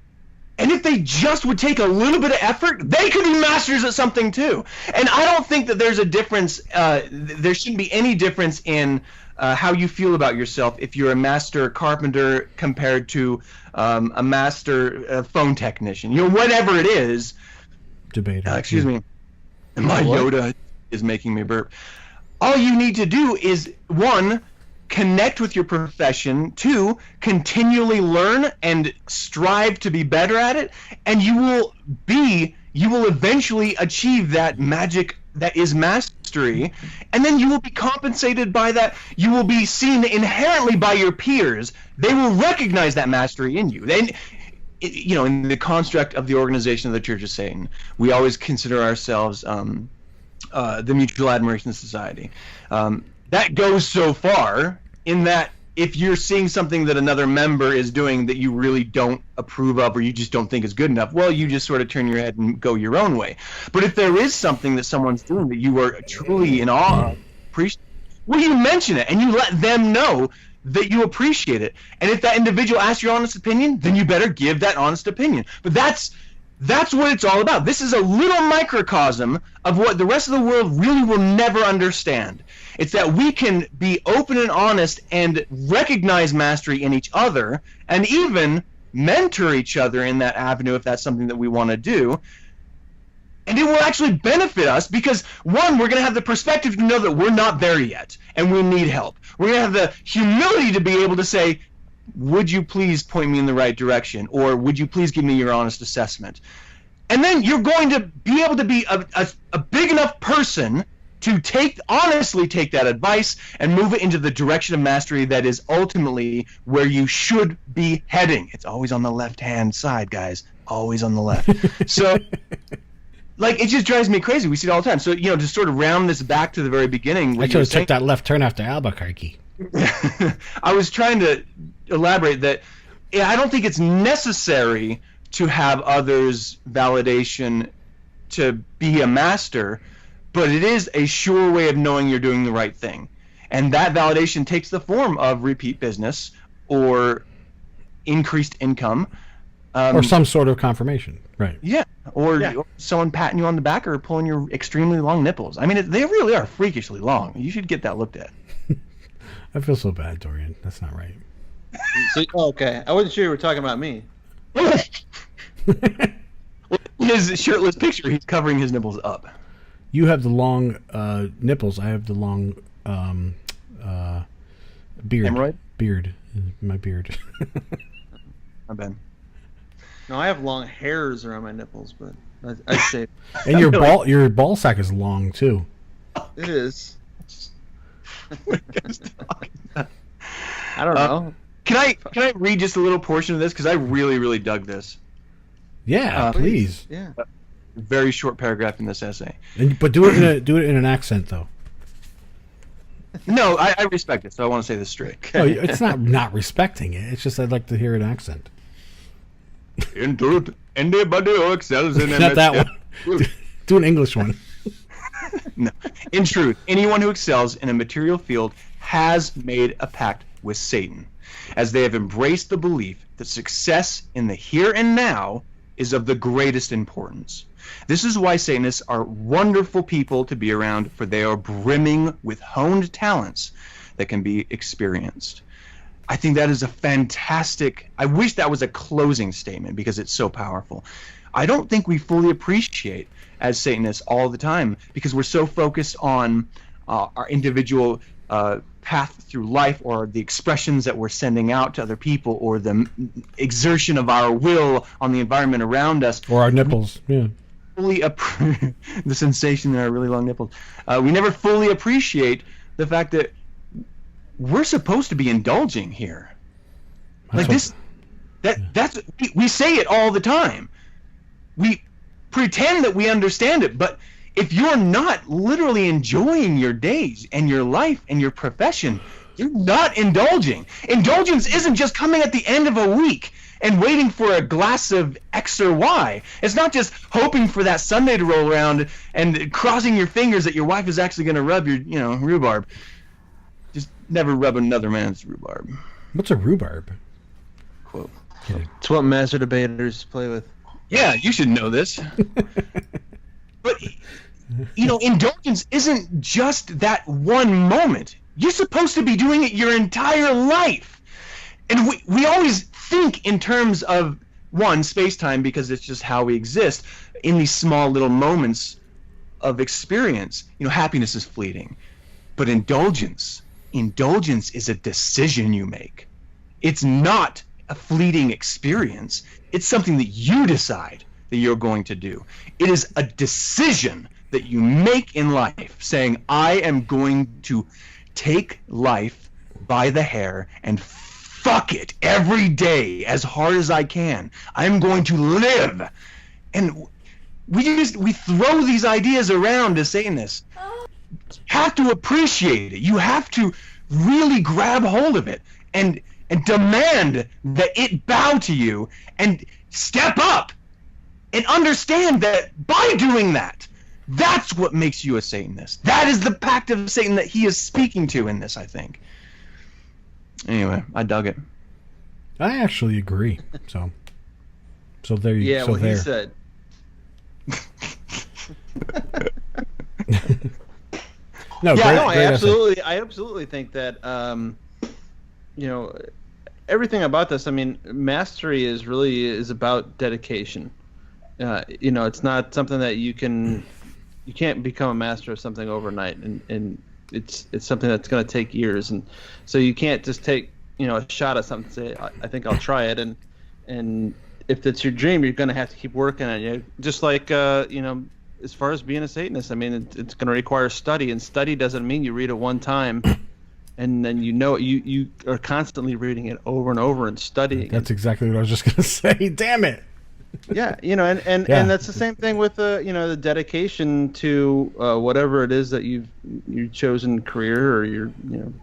And if they just would take a little bit of effort, they could be masters at something too. And I don't think that there's a difference. There shouldn't be any difference in how you feel about yourself if you're a master carpenter compared to a master phone technician. You know, whatever it is. Debater. Excuse me. My Yoda is making me burp. All you need to do is, 1, connect with your profession, 2, continually learn and strive to be better at it, and you will eventually achieve that magic that is mastery, and then you will be compensated by that. You will be seen inherently by your peers. They will recognize that mastery in you. Then, you know, in the construct of the organization of the Church of Satan, we always consider ourselves the Mutual Admiration Society. That goes so far in that if you're seeing something that another member is doing that you really don't approve of or you just don't think is good enough, well, you just sort of turn your head and go your own way. But if there is something that someone's doing that you are truly in awe of, well, you mention it and you let them know that you appreciate it. And if that individual asks your honest opinion, then you better give that honest opinion. But that's what it's all about. This is a little microcosm of what the rest of the world really will never understand. It's that we can be open and honest and recognize mastery in each other and even mentor each other in that avenue if that's something that we want to do. And it will actually benefit us because, 1, we're going to have the perspective to know that we're not there yet and we need help. We're going to have the humility to be able to say, would you please point me in the right direction? Or would you please give me your honest assessment? And then you're going to be able to be a big enough person to honestly take that advice and move it into the direction of mastery that is ultimately where you should be heading. It's always on the left-hand side, guys. Always on the left. So, like, it just drives me crazy. We see it all the time. So, you know, to sort of round this back to the very beginning. I should have took that left turn after Albuquerque. I was trying to elaborate that I don't think it's necessary to have others' validation to be a master, but it is a sure way of knowing you're doing the right thing. And that validation takes the form of repeat business or increased income. Or some sort of confirmation, right? Yeah, or someone patting you on the back or pulling your extremely long nipples. I mean, they really are freakishly long. You should get that looked at. I feel so bad, Dorian. That's not right. So, okay, I wasn't sure you were talking about me. His shirtless picture, he's covering his nipples up. You have the long nipples. I have the long beard. Hemorrhoid? Beard. My beard. My bad. No, I have long hairs around my nipples, but I shave. And your ball sack is long too. It is. I don't know. Can I read just a little portion of this because I really dug this. Yeah, please. Yeah. Very short paragraph in this essay. But do it in an accent though. No, I respect it, so I want to say this straight. No, it's not respecting it. It's just I'd like to hear an accent. In truth, anybody who excels in Not that one. Do an English one. No. In truth, anyone who excels in a material field has made a pact with Satan, as they have embraced the belief that success in the here and now is of the greatest importance. This is why Satanists are wonderful people to be around, for they are brimming with honed talents that can be experienced. I think that is a fantastic... I wish that was a closing statement because it's so powerful. I don't think we fully appreciate, as Satanists all the time, because we're so focused on our individual path through life, or the expressions that we're sending out to other people, or the exertion of our will on the environment around us. Or our nipples, yeah. The sensation in our really long nipples. We never fully appreciate the fact that we're supposed to be indulging here. That's we say it all the time. We pretend that we understand it, but if you're not literally enjoying your days and your life and your profession, you're not indulging. Indulgence isn't just coming at the end of a week and waiting for a glass of X or Y. It's not just hoping for that Sunday to roll around and crossing your fingers that your wife is actually going to rub your, rhubarb. Just never rub another man's rhubarb. What's a rhubarb? Quote. It's what master debaters play with. Yeah, you should know this. But, indulgence isn't just that one moment. You're supposed to be doing it your entire life. And we always think in terms of, one, space-time, because it's just how we exist, in these small little moments of experience. Happiness is fleeting. But indulgence is a decision you make. It's not a fleeting experience. It's something that you decide that you're going to do. It is a decision that you make in life, saying, I am going to take life by the hair and fuck it every day as hard as I can. I'm going to live. And we throw these ideas around as Satanists. You have to appreciate it. You have to really grab hold of it and demand that it bow to you and step up and understand that by doing that, that's what makes you a Satanist. That is the pact of Satan that he is speaking to in this, I think. Anyway, I dug it. I actually agree. So there you go. Yeah, what he said. I absolutely think that everything about this. I mean, mastery is about dedication. It's not something that you can't become a master of something overnight, and it's something that's going to take years, and so you can't just take a shot at something and say, I think I'll try it, and if it's your dream, you're going to have to keep working on it. Just like as far as being a Satanist, I mean, it's going to require study, and study doesn't mean you read it one time and then you are constantly reading it over and over and studying. That's exactly what I was just going to say. Damn it. Yeah, and that's the same thing with the dedication to whatever it is that you've chosen career or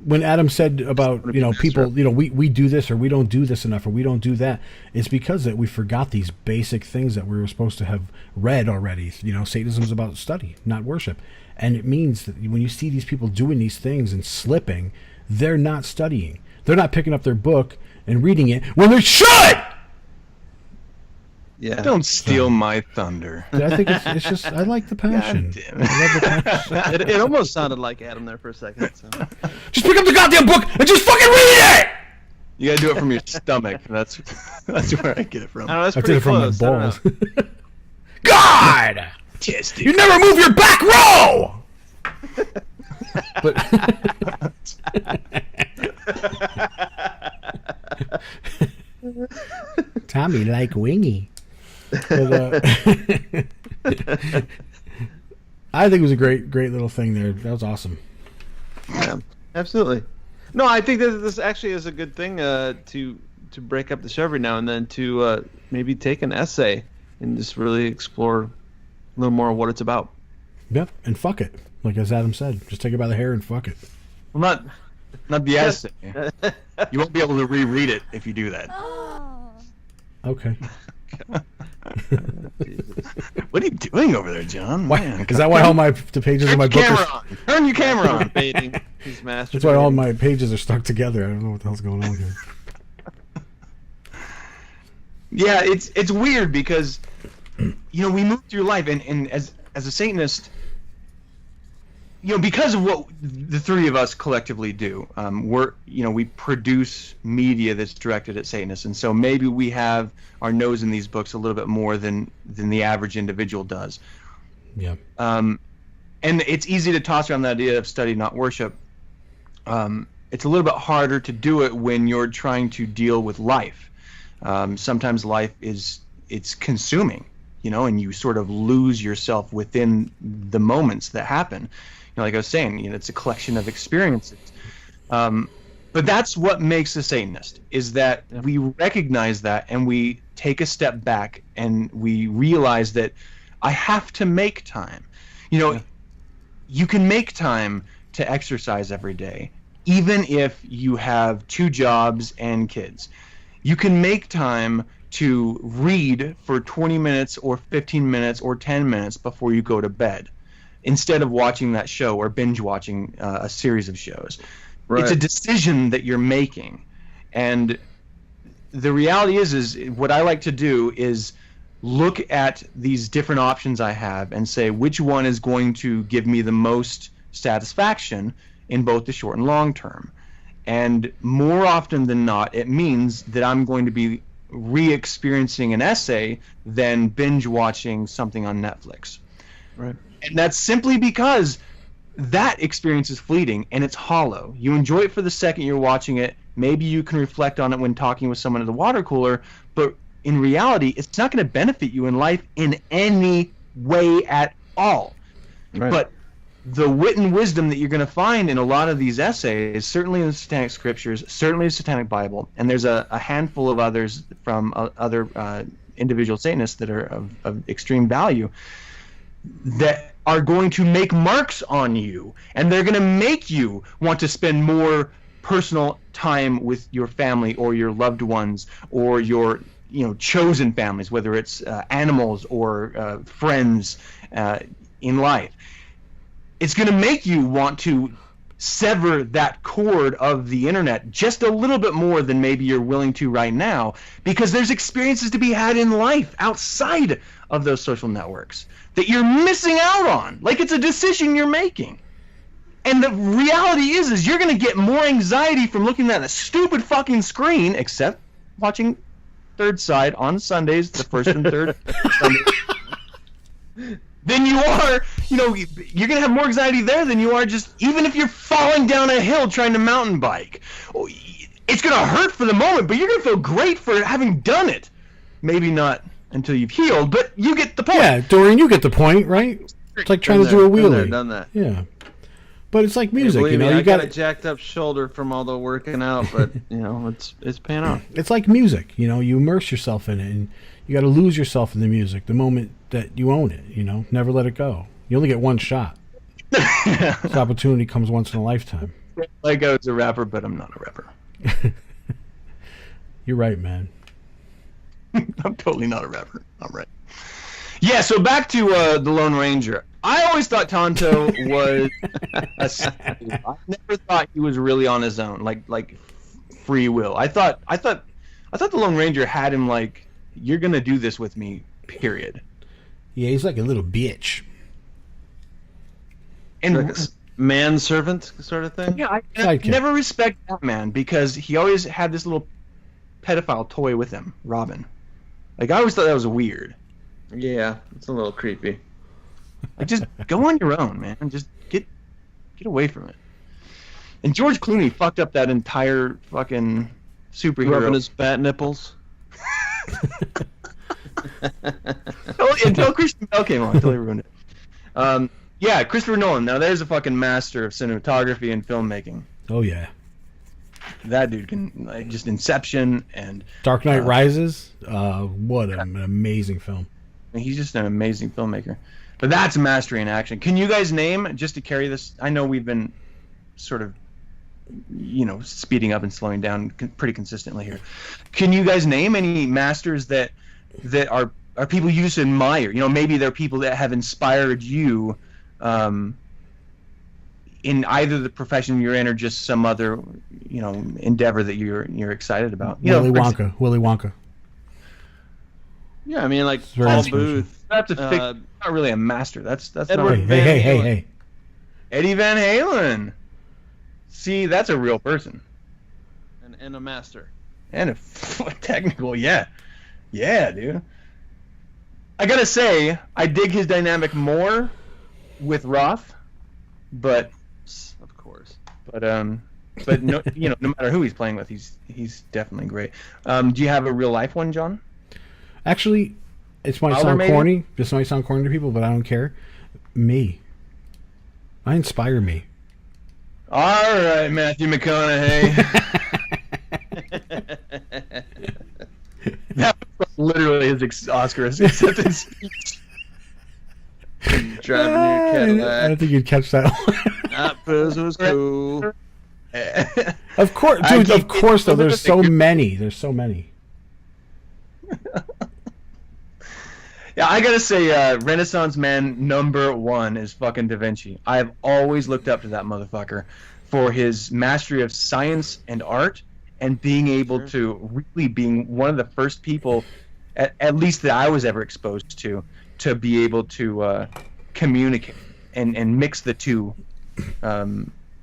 When Adam said about people, we do this or we don't do this enough or we don't do that, it's because that we forgot these basic things that we were supposed to have read already. Satanism is about study, not worship, and it means that when you see these people doing these things and slipping, they're not studying. They're not picking up their book and reading it when they should. Yeah. Don't steal my thunder. I think it's just I like the passion. God damn it. I love the passion. It almost sounded like Adam there for a second. So. Just pick up the goddamn book and just fucking read it. You gotta do it from your stomach. That's where I get it from. I know, that's I pretty did it from my close. I don't balls. know. God! Just You never move your back row. But Tommy like wingy. But, I think it was a great little thing there. That was awesome. Yeah, absolutely. No, I think that this actually is a good thing to break up the show every now and then to maybe take an essay and just really explore a little more of what it's about. Yep, and fuck it. Like as Adam said, just take it by the hair and fuck it. Well, not the essay. You won't be able to reread it if you do that. Okay. What are you doing over there, John? Man, Is that why all the pages of my book are... Turn your camera on. Debating. He's masturbating. That's why all my pages are stuck together. I don't know what the hell's going on here. Yeah, it's weird because we move through life and as a Satanist, because of what the three of us collectively do, we produce media that's directed at Satanists, and so maybe we have our nose in these books a little bit more than the average individual does. Yeah. And it's easy to toss around the idea of study, not worship. It's a little bit harder to do it when you're trying to deal with life. Sometimes life it's consuming, and you sort of lose yourself within the moments that happen. Like I was saying, it's a collection of experiences. But that's what makes a Satanist, is that we recognize that and we take a step back and we realize that I have to make time. You can make time to exercise every day, even if you have 2 jobs and kids. You can make time to read for 20 minutes or 15 minutes or 10 minutes before you go to bed, instead of watching that show or binge watching a series of shows. Right. It's a decision that you're making. And the reality is what I like to do is look at these different options I have and say which one is going to give me the most satisfaction in both the short and long term. And more often than not, it means that I'm going to be re-experiencing an essay than binge watching something on Netflix. Right. And that's simply because that experience is fleeting and it's hollow. You enjoy it for the second you're watching it. Maybe you can reflect on it when talking with someone at the water cooler, but in reality, it's not going to benefit you in life in any way at all. Right. But the wit and wisdom that you're going to find in a lot of these essays, certainly in the Satanic Scriptures, certainly the Satanic Bible, and there's a handful of others from other individual Satanists that are of extreme value, that are going to make marks on you, and they're going to make you want to spend more personal time with your family or your loved ones or your chosen families, whether it's animals or friends in life. It's going to make you want to sever that cord of the internet just a little bit more than maybe you're willing to right now, because there's experiences to be had in life outside of those social networks that you're missing out on. Like, it's a decision you're making. And the reality is you're going to get more anxiety from looking at a stupid fucking screen, except watching Third Side on Sundays, the first and third Sundays, than you are, you're going to have more anxiety there than you are just, even if you're falling down a hill trying to mountain bike. It's going to hurt for the moment, but you're going to feel great for having done it. Maybe not until you've healed, but you get the point. Yeah, Dorian, you get the point, right? It's like trying to do a wheelie. Done that. Yeah. But it's like music, Believe you know. me, You I got got a jacked up shoulder from all the working out, but you know, it's paying off. It's like music, you know. You immerse yourself in it, and you got to lose yourself in the music the moment that you own it. You know, never let it go. You only get one shot. This opportunity comes once in a lifetime. Like I was a rapper, but I'm not a rapper. You're right, man. I'm totally not a rapper. I'm right. Yeah, so back to the Lone Ranger. I always thought Tonto was a slave. I never thought he was really on his own, like free will. I thought the Lone Ranger had him like, you're gonna do this with me, period. Yeah, he's like a little bitch. And like a manservant sort of thing. Yeah, I never respect that man because he always had this little pedophile toy with him, Robin. Like I always thought that was weird. Yeah, it's a little creepy. Like just go on your own, man. Just get away from it. And George Clooney fucked up that entire fucking superhero. Rubbing his fat nipples. Until Christian Bale came on, until he ruined it. Yeah, Christopher Nolan. Now there's a fucking master of cinematography and filmmaking. Oh yeah. That dude can like just Inception and Dark Knight Rises. What an amazing film. He's just an amazing filmmaker. But that's mastery in action. Can you guys name, just to carry this? I know we've been sort of, speeding up and slowing down pretty consistently here. Can you guys name any masters that are people you just admire? Maybe they're people that have inspired you in either the profession you're in or just some other, endeavor that you're excited about. Willy Wonka. Yeah, I mean, like Paul Booth. That's not really a master. That's Edward not. Van Hey. Eddie Van Halen. See, that's a real person. And a master. And a technical, yeah, dude. I gotta say, I dig his dynamic more with Roth, but of course. But no matter who he's playing with, he's definitely great. Do you have a real life one, John? Actually, this might sound corny. This might sound corny to people, but I don't care. Me. I inspire me. All right, Matthew McConaughey. That was literally his Oscar acceptance speech. Driving your Cadillac. I don't think you'd catch that one. That person was cool. Of course, dude. Of course, though. There's so many. Yeah, I gotta say, Renaissance man #1 is fucking Da Vinci. I have always looked up to that motherfucker for his mastery of science and art, and being able to really being one of the first people, at least that I was ever exposed to be able to communicate and mix the two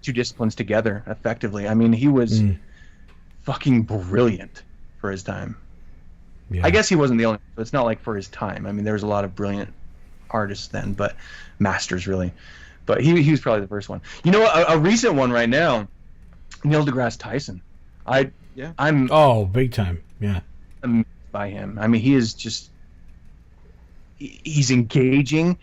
disciplines together effectively. I mean, he was fucking brilliant for his time. Yeah. I guess he wasn't the only. It's not like for his time. I mean, there was a lot of brilliant artists then, but masters really. But he was probably the first one. A recent one right now, Neil deGrasse Tyson. I'm big time. Yeah. Amazed by him. I mean, he is just. He's engaging.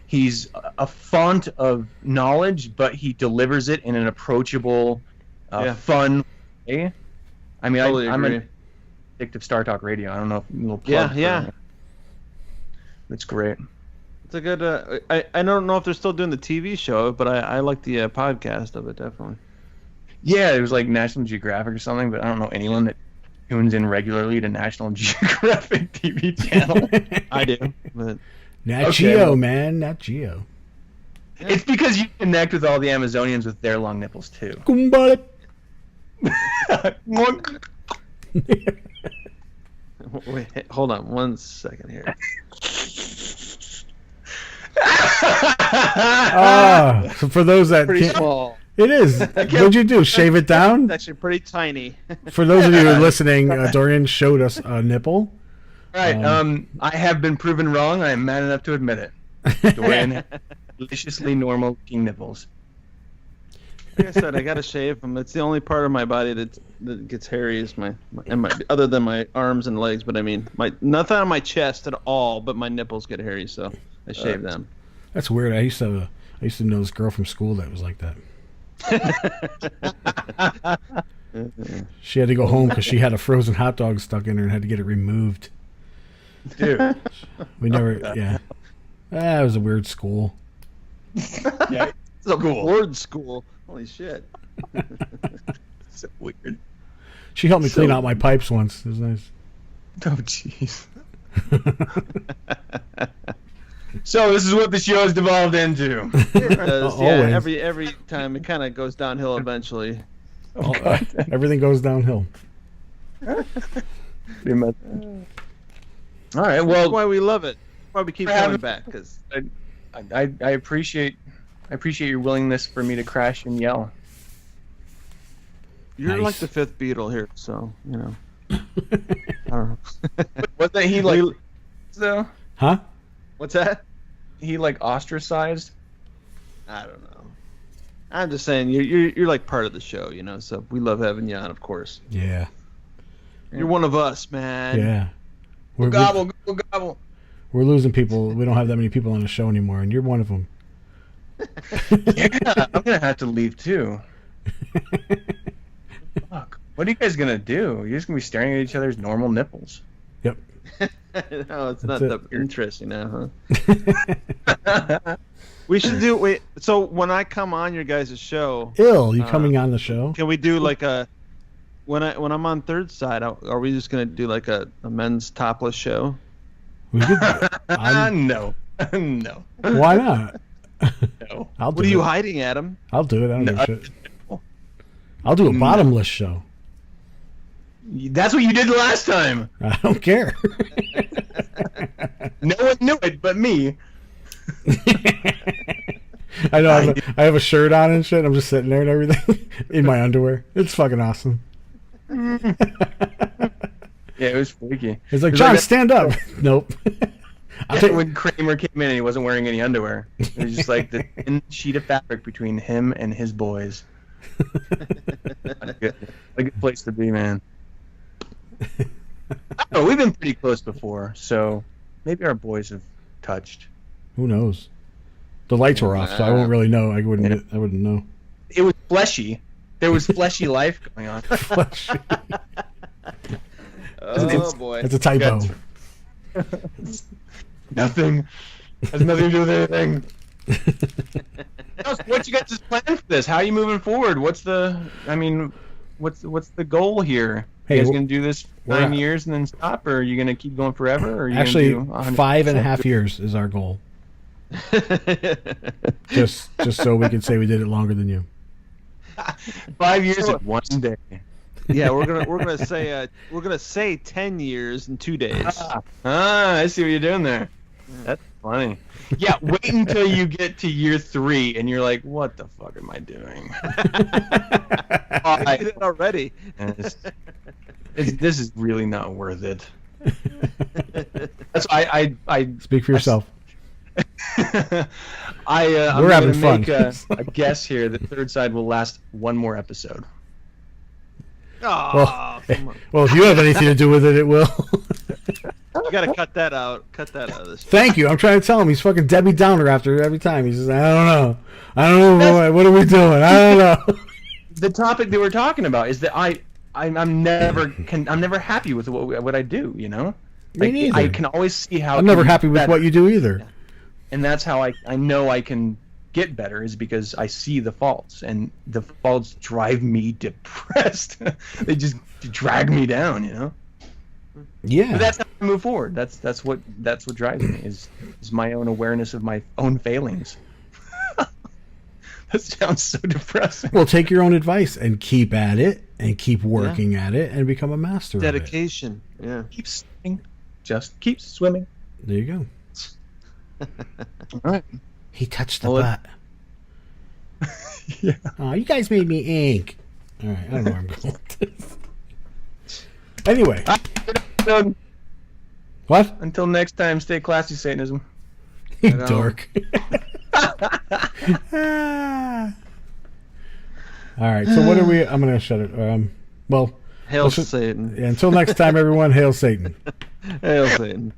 He's a font of knowledge, but he delivers it in an approachable, fun way. I mean, totally I'm agree. an addictive Star Talk Radio. I don't know if you'll plug. Yeah. It's great. It's a good. I don't know if they're still doing the TV show, but I like the podcast of it definitely. Yeah, it was like National Geographic or something, but I don't know anyone that tunes in regularly to National Geographic TV channel. I do, but Nat Geo, man, Nat Geo. It's because you connect with all the Amazonians with their long nipples too. Kumbaya. Wait, hold on 1 second here. So for those that Pretty can't, small. it is. What'd you do? Shave it down? It's actually pretty tiny. For those of you who are listening, Dorian showed us a nipple. All right. I have been proven wrong. I am man enough to admit it. Dorian has deliciously normal-looking nipples. Like I said, I gotta shave them. It's the only part of my body that gets hairy is my other than my arms and legs. But I mean, nothing on my chest at all. But my nipples get hairy, so I shave them. That's weird. I used to know this girl from school that was like that. She had to go home because she had a frozen hot dog stuck in her and had to get it removed. Dude. We never, yeah. It was a weird school. Yeah. It's a board school. Holy shit. So weird. She helped me clean out my pipes once. It was nice. Oh, jeez. So this is what the show has devolved into. It does, Always. every time it kind of goes downhill eventually. Everything goes downhill. Pretty much. All right. That's Well, why we love it. That's why we keep For coming having- back. Because I appreciate your willingness for me to crash and yell. you're Nice. like the fifth Beatle here, so you know. I don't know. Wasn't he like though? Huh? What's that? He like ostracized? I don't know. I'm just saying you're like part of the show, you know. So we love having you on, of course. Yeah. You're one of us, man. Yeah. We're, Gobble, gobble. we're losing people. We don't have that many people on the show anymore, and you're one of them. Yeah, I'm gonna have to leave too. Fuck. What are you guys gonna do? You're just gonna be staring at each other's normal nipples. Yep. No, it's not That's that interesting now, huh? We should do. Wait. So when I come on your guys' show, You coming on the show? can we do like a when I'm on Third Side? Are we just gonna do like a men's topless show? We could, No. No. why not? No. I'll do What are it. you hiding, Adam? I'll do it. I don't give No. a shit. I'll do a bottomless show. That's what you did last time. I don't care. No one knew it but me. I know. I have a shirt on and shit. I'm just sitting there and everything in my underwear. It's fucking awesome. Yeah, it was freaky. It's like, It's John, like that- stand up. Nope. I'll take, When Kramer came in and he wasn't wearing any underwear, it was just like the thin sheet of fabric between him and his boys. A good place to be, man. Oh, we've been pretty close before, so maybe our boys have touched. who knows? The lights were off, so I won't really know. I wouldn't know. It was fleshy. There was fleshy life going on. Oh boy. It's a typo. Nothing. Has nothing to do with anything. What you guys' plan for this? How are you moving forward? What's the goal here? Hey, You guys gonna do this we're 9 at- years and then stop, or are you gonna keep going forever? Or are you Actually, gonna do 100%? 5.5 years is our goal. Just so we can say we did it longer than you. 5 years and 1 day. Yeah, we're gonna say 10 years and 2 days. I see what you're doing there. That's funny. Yeah, wait until you get to year 3 and you're like, what the fuck am I doing? I did it already. This is really not worth it. That's why I Speak for yourself. I'm We're having gonna fun. make a guess here that Third Side will last one more episode. Oh, Well, if you have anything to do with it, it will. you gotta cut that out. Cut that out of this. Thank you. I'm trying to tell him. He's fucking Debbie Downer after every time. He says, I don't know. Boy. What are we doing? I don't know. The topic that we're talking about is that I'm never happy with what I do. You know, Me neither. I can always see how I'm never happy with what you do either. and that's how I know I can get better is because I see the faults, and the faults drive me depressed. They just drag me down, you know. Yeah. But that's how I move forward. That's what drives me is my own awareness of my own failings. That sounds so depressing. Well, take your own advice and keep at it and keep working at it and become a master Dedication. Yeah. Keep swimming. Just keep swimming. of it. There you go. All right. He touched the Well, butt. Yeah. Oh, you guys made me ink. All right, I don't know where I'm going with this. Anyway. What? Until next time, stay classy, Satanism. You dork. Ah. All right, so what are we... I'm going to shut it. Well... Hail Satan. Yeah, until next time, everyone, hail Satan. Hail Satan.